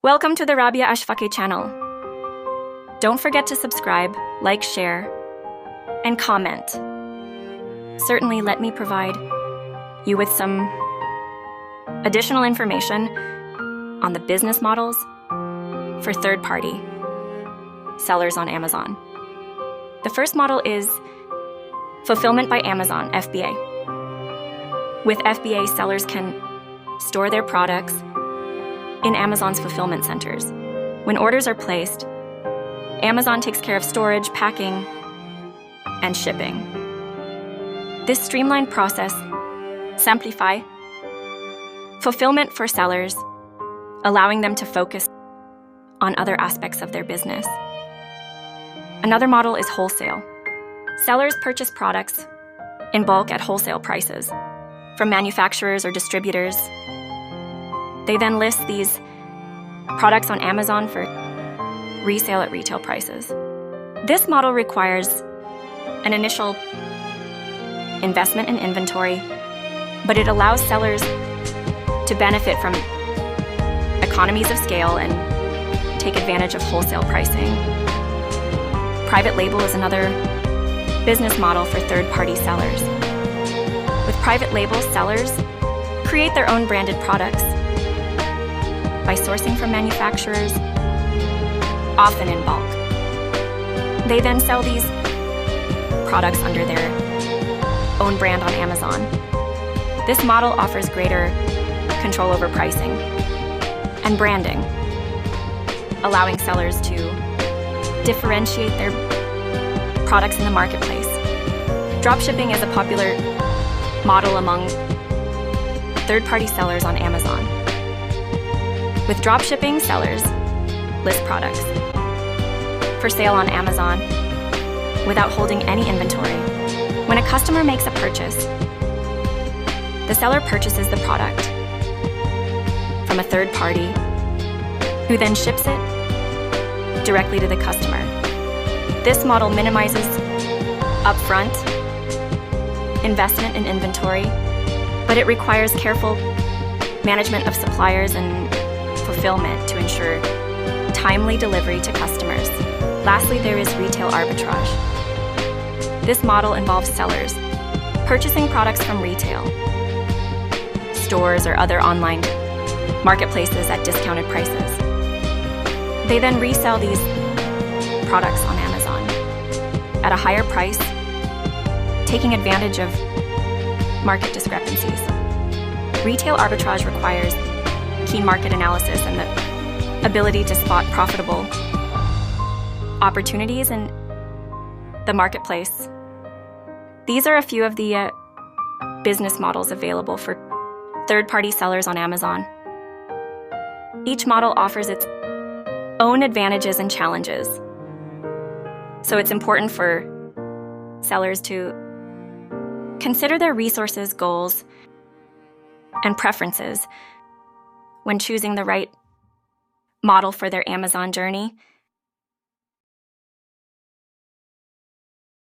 Welcome to the Rabia Ashfaqi channel. Don't forget to subscribe, like, share, and comment. Certainly let me provide you with some additional information on the business models for third-party sellers on Amazon. The first model is Fulfillment by Amazon, FBA. With FBA, sellers can store their products in Amazon's fulfillment centers. When orders are placed, Amazon takes care of storage, packing, and shipping. This streamlined process simplifies fulfillment for sellers, allowing them to focus on other aspects of their business. Another model is wholesale. Sellers purchase products in bulk at wholesale prices from manufacturers or distributors. They then list these products on Amazon for resale at retail prices. This model requires an initial investment in inventory, but it allows sellers to benefit from economies of scale and take advantage of wholesale pricing. Private label is another business model for third-party sellers. With private label, sellers create their own branded products by sourcing from manufacturers, often in bulk. They then sell these products under their own brand on Amazon. This model offers greater control over pricing and branding, allowing sellers to differentiate their products in the marketplace. Dropshipping is a popular model among third-party sellers on Amazon. With dropshipping, sellers list products for sale on Amazon without holding any inventory. When a customer makes a purchase, the seller purchases the product from a third party who then ships it directly to the customer. This model minimizes upfront investment in inventory, but it requires careful management of suppliers and fulfillment to ensure timely delivery to customers. Lastly, there is retail arbitrage. This model involves sellers purchasing products from retail stores or other online marketplaces at discounted prices. They then resell these products on Amazon at a higher price, taking advantage of market discrepancies. Retail arbitrage requires keen market analysis and the ability to spot profitable opportunities in the marketplace. These are a few of the business models available for third-party sellers on Amazon. Each model offers its own advantages and challenges, so it's important for sellers to consider their resources, goals, and preferences when choosing the right model for their Amazon journey.